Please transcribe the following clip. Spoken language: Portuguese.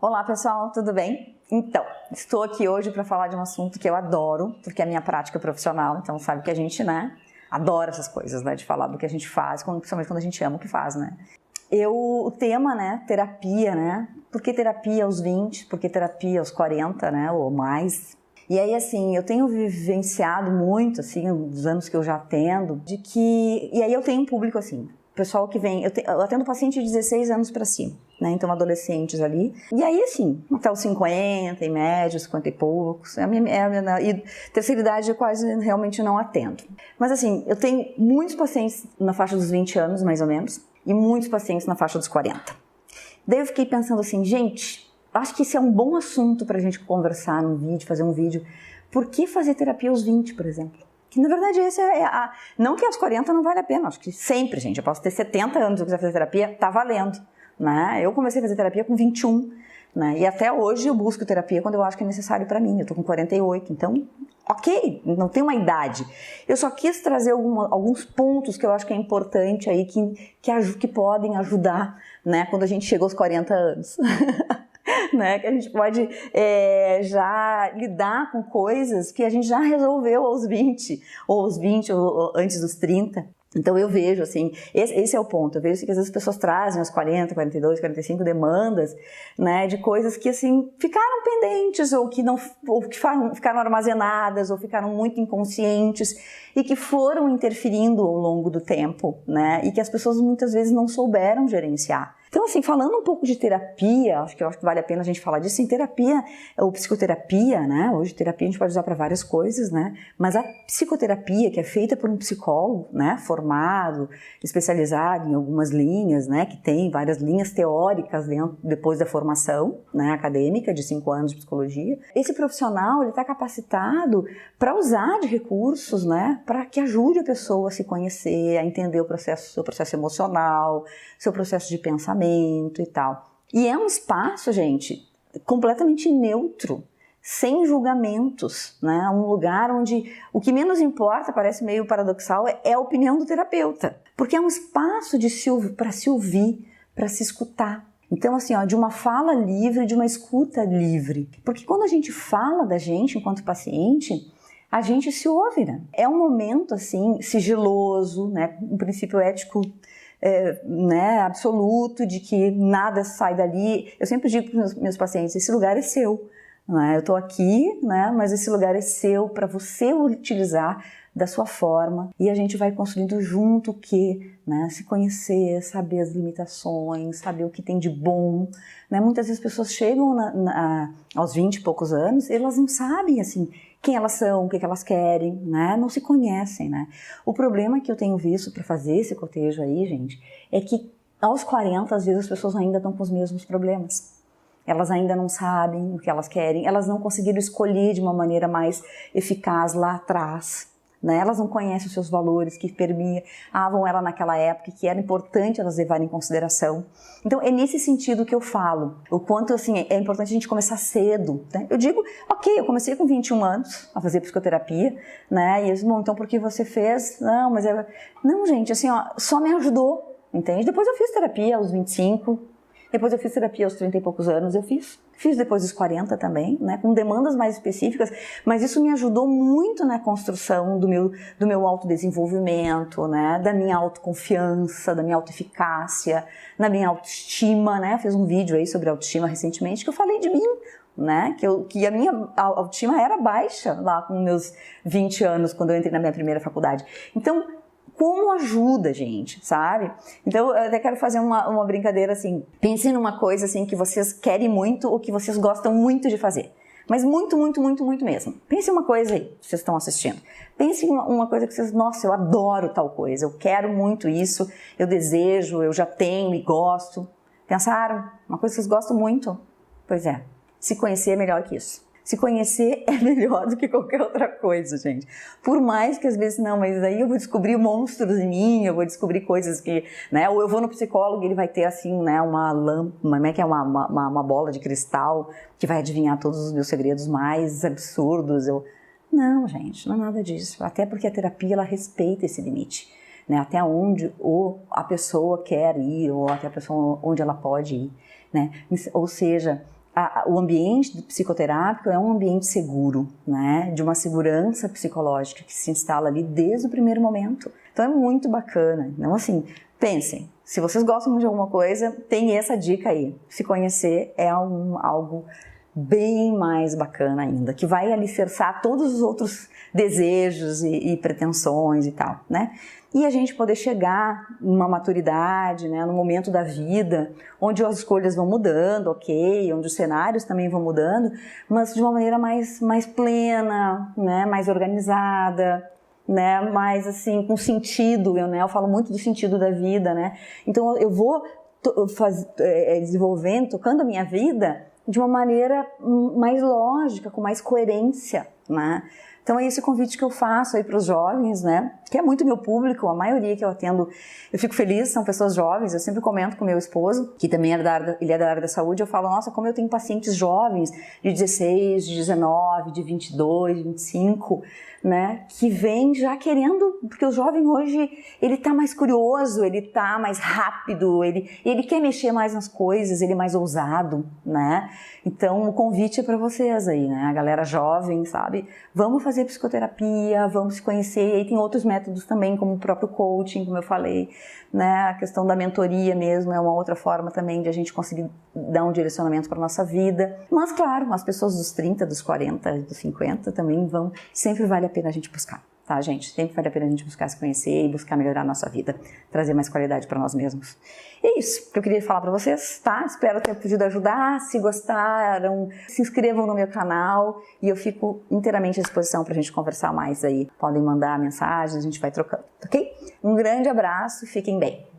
Olá pessoal, tudo bem? Então, estou aqui hoje para falar de um assunto que eu adoro, porque é a minha prática profissional, então sabe que a gente, adora essas coisas, de falar do que a gente faz, principalmente quando a gente ama o que faz, O tema, terapia, por que terapia aos 20, por que terapia aos 40, ou mais? E aí, assim, eu tenho vivenciado muito, assim, nos anos que eu já atendo, e aí eu tenho um público, assim, pessoal que vem, eu atendo paciente de 16 anos para cima, então adolescentes ali, e aí assim, até os 50, em média, 50 e poucos, e terceira idade eu quase realmente não atendo. Mas assim, eu tenho muitos pacientes na faixa dos 20 anos, mais ou menos, e muitos pacientes na faixa dos 40. Daí eu fiquei pensando assim, gente, acho que esse é um bom assunto pra gente conversar num vídeo, fazer um vídeo. Por que fazer terapia aos 20, por exemplo? Que na verdade esse não que aos 40 não vale a pena, acho que sempre, gente, eu posso ter 70 anos e eu quiser fazer terapia, tá valendo, Eu comecei a fazer terapia com 21, E até hoje eu busco terapia quando eu acho que é necessário pra mim, eu tô com 48, então, ok, não tem uma idade. Eu só quis trazer alguns pontos que eu acho que é importante aí, que podem ajudar, quando a gente chega aos 40 anos. Que a gente pode já lidar com coisas que a gente já resolveu aos 20, ou antes dos 30. Então eu vejo, assim, esse é o ponto, eu vejo que às vezes as pessoas trazem aos 40, 42, 45 demandas, de coisas que, assim, ficaram pendentes, ou que ficaram armazenadas, ou ficaram muito inconscientes, e que foram interferindo ao longo do tempo, e que as pessoas muitas vezes não souberam gerenciar. Então, assim, falando um pouco de terapia, acho que vale a pena a gente falar disso, em terapia, ou psicoterapia, hoje terapia a gente pode usar para várias coisas, mas a psicoterapia, que é feita por um psicólogo, formado, especializado em algumas linhas, que tem várias linhas teóricas depois da formação, acadêmica, de 5 anos de psicologia, esse profissional, ele está capacitado para usar de recursos, para que ajude a pessoa a se conhecer, a entender seu processo emocional, seu processo de pensamento e tal. E é um espaço, gente, completamente neutro, sem julgamentos, um lugar onde o que menos importa, parece meio paradoxal, é a opinião do terapeuta, porque é um espaço para se ouvir, para se escutar. Então, assim, de uma fala livre, de uma escuta livre, porque quando a gente fala da gente enquanto paciente, a gente se ouve, É um momento, assim, sigiloso, um princípio ético absoluto, de que nada sai dali. Eu sempre digo para os meus pacientes, esse lugar é seu, Eu estou aqui, mas esse lugar é seu para você utilizar da sua forma, e a gente vai construindo junto se conhecer, saber as limitações, saber o que tem de bom, Muitas vezes as pessoas chegam aos 20 e poucos anos, e elas não sabem, assim, quem elas são, o que elas querem, não se conhecem, O problema que eu tenho visto para fazer esse cotejo aí, gente, é que aos 40, às vezes as pessoas ainda estão com os mesmos problemas. Elas ainda não sabem o que elas querem, elas não conseguiram escolher de uma maneira mais eficaz lá atrás, Elas não conhecem os seus valores que permeavam ela naquela época, que era importante elas levarem em consideração. Então é nesse sentido que eu falo, o quanto, assim, é importante a gente começar cedo, Eu digo, ok, eu comecei com 21 anos a fazer psicoterapia, E eles, bom, então por que você fez? Não, gente, assim, só me ajudou, entende? Depois eu fiz terapia aos 25, depois eu fiz terapia aos 30 e poucos anos, eu fiz depois dos 40 também, com demandas mais específicas, mas isso me ajudou muito na construção do meu autodesenvolvimento, da minha autoconfiança, da minha autoeficácia, da minha autoestima, Eu fiz um vídeo aí sobre autoestima recentemente que eu falei de mim, que a minha autoestima era baixa lá com meus 20 anos, quando eu entrei na minha primeira faculdade. Então, como ajuda, gente, sabe? Então, eu até quero fazer uma brincadeira assim. Pensem numa coisa assim que vocês querem muito ou que vocês gostam muito de fazer. Mas muito, muito, muito, muito mesmo. Pensem uma coisa aí, vocês estão assistindo. Pensem uma coisa que vocês, nossa, eu adoro tal coisa, eu quero muito isso, eu desejo, eu já tenho e gosto. Pensaram? Uma coisa que vocês gostam muito? Pois é, se conhecer é melhor que isso. Se conhecer é melhor do que qualquer outra coisa, gente. Por mais que às vezes, não, mas aí eu vou descobrir monstros em mim, eu vou descobrir coisas que, ou eu vou no psicólogo e ele vai ter assim, uma lâmpada, uma bola de cristal que vai adivinhar todos os meus segredos mais absurdos. Não, gente, não é nada disso. Até porque a terapia, ela respeita esse limite, até onde a pessoa quer ir, ou até a pessoa onde ela pode ir, Ou seja, o ambiente psicoterápico é um ambiente seguro, né? De uma segurança psicológica que se instala ali desde o primeiro momento. Então é muito bacana. Então, assim, pensem, se vocês gostam de alguma coisa, tem essa dica aí. Se conhecer é algo bem mais bacana ainda, que vai alicerçar todos os outros desejos e pretensões e tal, né? E a gente poder chegar numa maturidade, né, no momento da vida, onde as escolhas vão mudando, ok, onde os cenários também vão mudando, mas de uma maneira mais plena, né, mais organizada, né, mais assim, com sentido, eu falo muito do sentido da vida, né? Então eu vou desenvolvendo, tocando a minha vida de uma maneira mais lógica, com mais coerência, né? Então é esse convite que eu faço aí para os jovens, né? Que é muito meu público, a maioria que eu atendo, eu fico feliz, são pessoas jovens. Eu sempre comento com meu esposo, que também ele é da área da saúde, eu falo, nossa, como eu tenho pacientes jovens de 16, de 19, de 22, de 25, né? Que vem já querendo, porque o jovem hoje, ele tá mais curioso, ele tá mais rápido, ele quer mexer mais nas coisas, ele é mais ousado, né? Então o convite é para vocês aí, né? A galera jovem, sabe? Vamos fazer psicoterapia, vamos se conhecer, e aí tem outros métodos também, como o próprio coaching, como eu falei, né? A questão da mentoria mesmo é uma outra forma também de a gente conseguir dar um direcionamento para nossa vida. Mas claro, as pessoas dos 30, dos 40, dos 50 também sempre vale a pena a gente buscar, tá, gente? Sempre vale a pena a gente buscar se conhecer e buscar melhorar a nossa vida, trazer mais qualidade para nós mesmos. E é isso que eu queria falar para vocês, tá? Espero ter podido ajudar. Se gostaram, se inscrevam no meu canal e eu fico inteiramente à disposição para a gente conversar mais aí. Podem mandar mensagens, a gente vai trocando, ok? Um grande abraço, fiquem bem.